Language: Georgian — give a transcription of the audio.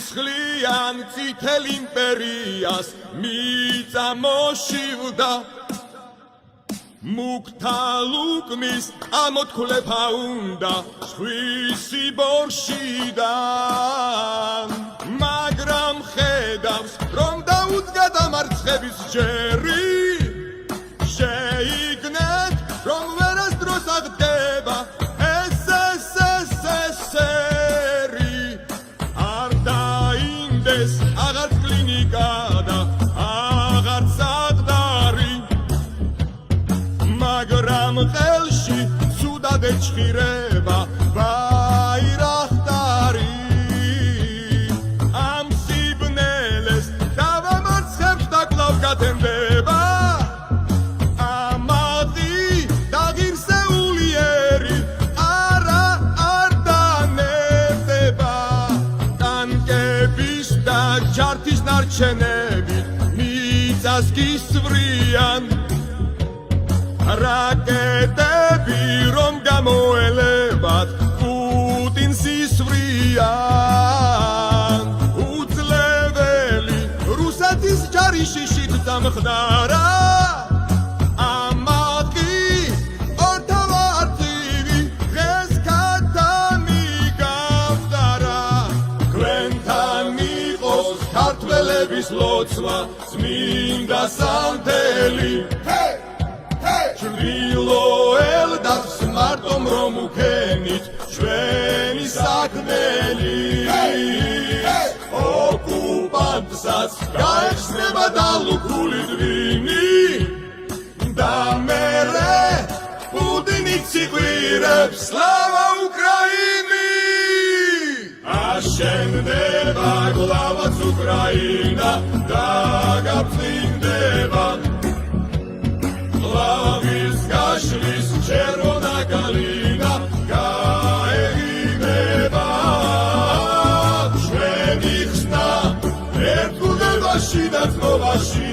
სისხლიან წითელ იმპერიას მიწა მოშივდა მუქთა ლუკმის ამოთხლეფა უნდა სხვისი ბორშიდან მაგრამ ხედავს რომ დაუდგა დამარცხების ჯერი შეიგნეთ რომ ვერასდროს აღდგება SSSR-ი არ დაინდეს აღარც კლინიკა და აღარც საყდარი მაგრამ ყელში ცუდად ეჩხირება ბაირახტარი ამ სიბნელეს დავამარცხებთ და კვლავ გათენდება ამადი და ღირსეულიერი არა არ დანებდება ტანკების და ჯარდის ნარჩენები მიწას გისვრიან რაკეტები რომ გამოელებათ პუტინს ისვრიან უძლეველი რუსეთის ჯარი შიშით დამხდარა ამაყი ორთავარტივი დღეს ქათამი გავდარა თქვენთან იყოს ქართველების ლოცვა წმინდა სანთელი ჩრდილოელ დავს მარტომ რომ უქენით ჩვენი საქმელი ოკუპანტსაც გაეხსნება დალუქული დვინი და მერე პუტინი ციყვირებს სლავა უკრაინი აშენდება გლავაც უკრაინა და გაფრინდება ლავის გაშლის ჩერვონა კალინა გაერიმება ჩვენი ხსნა ერთგულებაში და წყობაში